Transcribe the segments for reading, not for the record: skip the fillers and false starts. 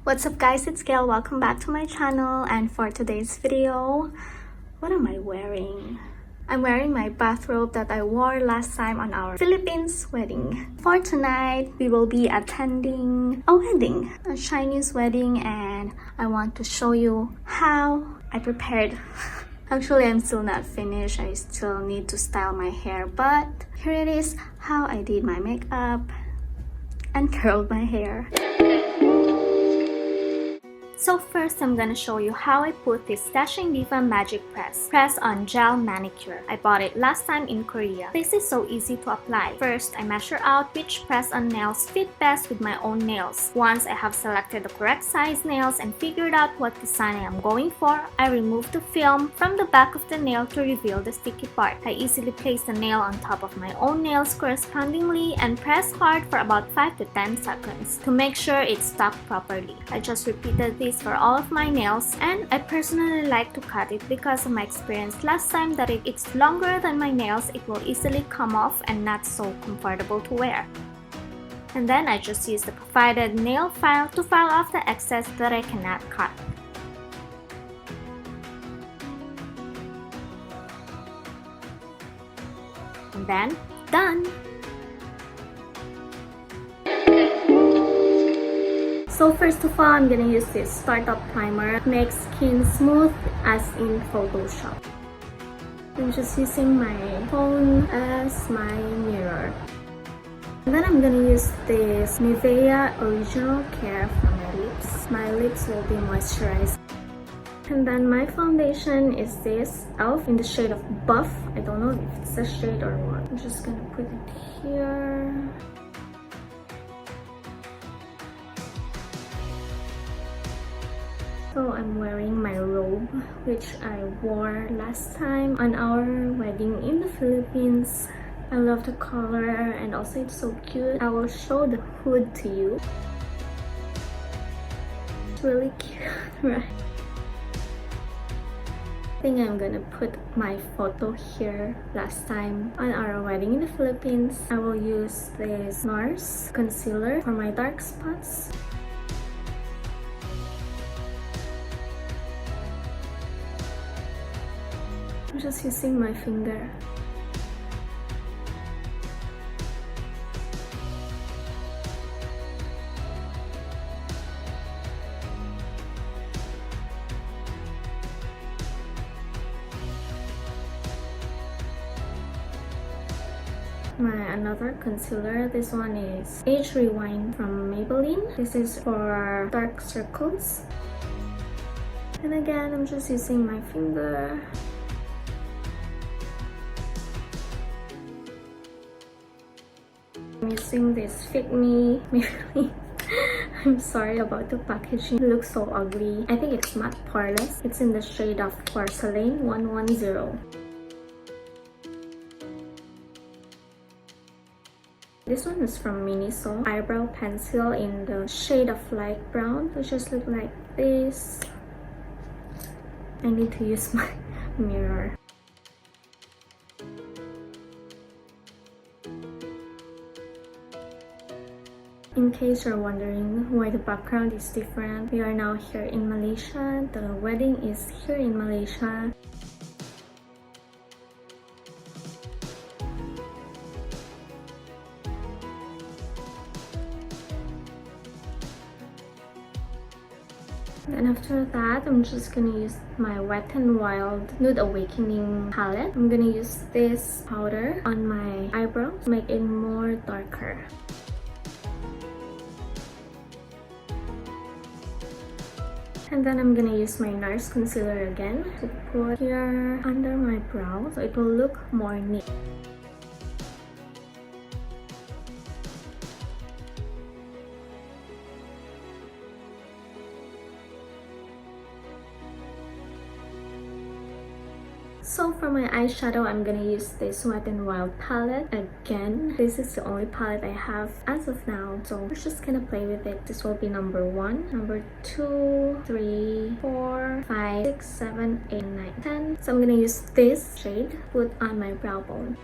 What's up guys, it's Gail. Welcome back to my channel, and for today's video, what am I wearing? I'm wearing my bathrobe that I wore last time on our Philippines wedding. For tonight, we will be attending a wedding, a Chinese wedding, and I want to show you how I prepared. Actually, I'm still not finished. I still need to style my hair, but here it is how I did my makeup and curled my hair. So first, I'm gonna show you how I put this Dashing Diva Magic Press on gel manicure. I bought it last time in Korea. This is so easy to apply. First, I measure out which press-on nails fit best with my own nails. Once I have selected the correct size nails and figured out what design I am going for, I remove the film from the back of the nail to reveal the sticky part. I easily place the nail on top of my own nails correspondingly and press hard for about 5 to 10 seconds to make sure it's stuck properly. I just repeated this for all of my nails, and I personally like to cut it because of my experience last time that if it's longer than my nails, it will easily come off and not so comfortable to wear. And then I just use the provided nail file to file off the excess that I cannot cut. And then, done! So first of all, I'm gonna use this Startup Primer. Make skin smooth as in Photoshop. I'm just using my phone as my mirror. And then I'm gonna use this Nivea Original Care for my lips. My lips will be moisturized. And then my foundation is this e.l.f. in the shade of Buff. I don't know if it's a shade or what. I'm just gonna put it here. So I'm wearing my robe, which I wore last time on our wedding in the Philippines. I love the color and also it's so cute. I will show the hood to you. It's really cute, right? I think I'm gonna put my photo here last time on our wedding in the Philippines. I will use this NARS concealer for my dark spots. I'm just using my finger. Another concealer. This one is Age Rewind from Maybelline. This is for dark circles. And again, I'm just using my finger. I'm using this Fit Me Maybelline. I'm sorry about the packaging. It looks so ugly. I think it's matte poreless. It's in the shade of Porcelain 110. This one is from Miniso. Eyebrow pencil in the shade of light brown. It just look like this. I need to use my mirror. In case you're wondering why the background is different, we are now here in Malaysia. The wedding is here in Malaysia. And after that, I'm just gonna use my Wet n Wild Nude Awakening palette. I'm gonna use this powder on my eyebrows to make it more darker. And then I'm gonna use my NARS concealer again to put here under my brow so it will look more neat. So for my eyeshadow, I'm gonna use this Wet n Wild palette again. This is the only palette I have as of now, so we're just gonna play with it. This will be number 1, number 2, 3, 4, 5, 6, 7, 8, 9, 10. So I'm gonna use this shade, put on my brow bone.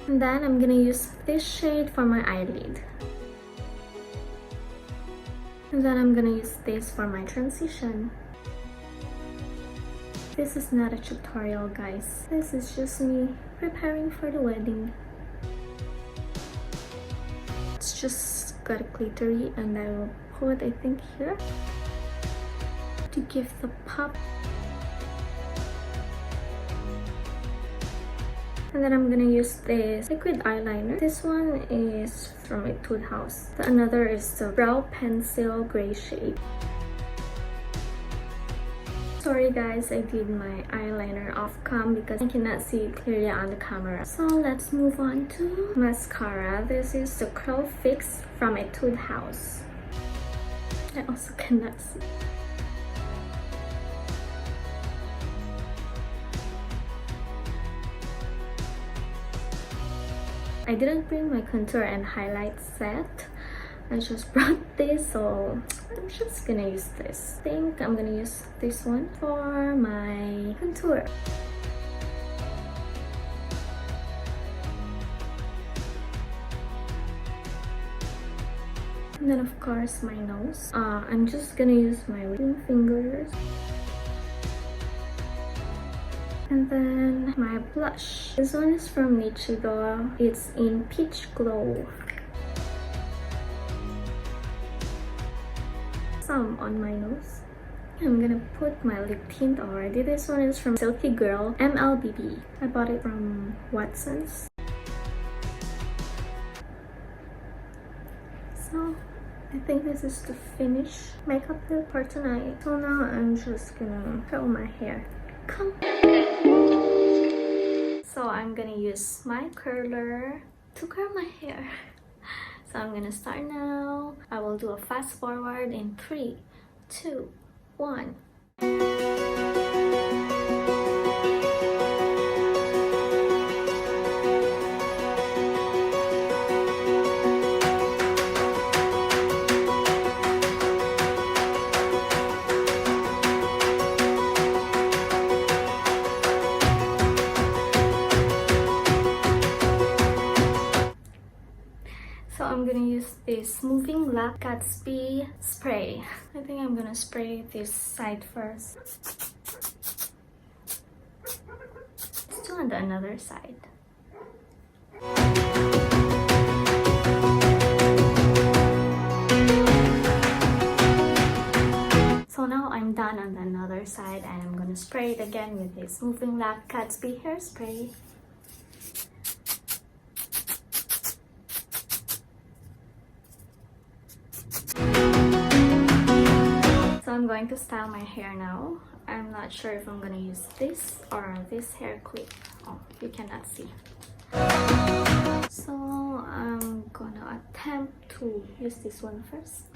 And then I'm gonna use this shade for my eyelid. And then I'm gonna use this for my transition. This is not a tutorial, guys. This is just me preparing for the wedding. It's just got glittery, and I will put, I think, here to give the pop. And then I'm gonna use this liquid eyeliner. This one is from a Etude House. The another is the brow pencil gray shade. Sorry guys, I did my eyeliner off cam because I cannot see it clearly on the camera. So let's move on to mascara. This is the Curl Fix from a Etude House. I also cannot see. I didn't bring my contour and highlight set. I just brought this, so I'm just gonna use this. I think I'm gonna use this one for my contour. And then of course my nose. I'm just gonna use my ring fingers. And then my blush. This one is from Nichido. It's in Peach Glow. Some on my nose. I'm gonna put my lip tint already. This one is from Silky Girl MLBB. I bought it from Watson's. So I think this is the finished makeup look for tonight. So now I'm just gonna curl my hair. Come. So I'm gonna use my curler to curl my hair. So I'm gonna start now. I will do a fast forward in 3, 2, 1. So I'm gonna use this Moving Lac Gatsby spray. I think I'm gonna spray this side first. Let's do on the another side. So now I'm done on the another side, and I'm gonna spray it again with this Moving Lac Gatsby hairspray. So I'm going to style my hair now. I'm not sure if I'm gonna use this or this hair clip. Oh, you cannot see. So I'm gonna attempt to use this one first.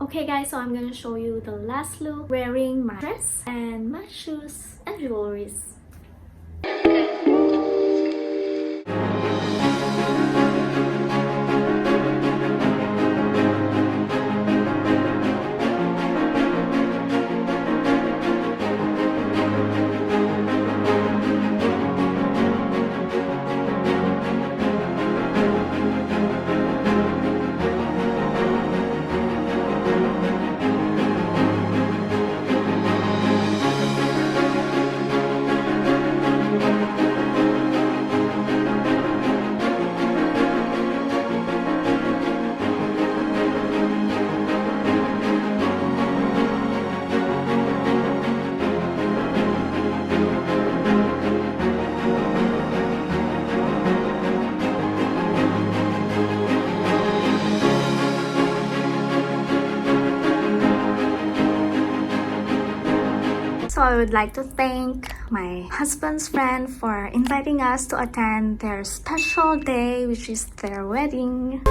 Okay guys, so I'm gonna show you the last look wearing my dress and my shoes and jewelries. So I would like to thank my husband's friend for inviting us to attend their special day, which is their wedding.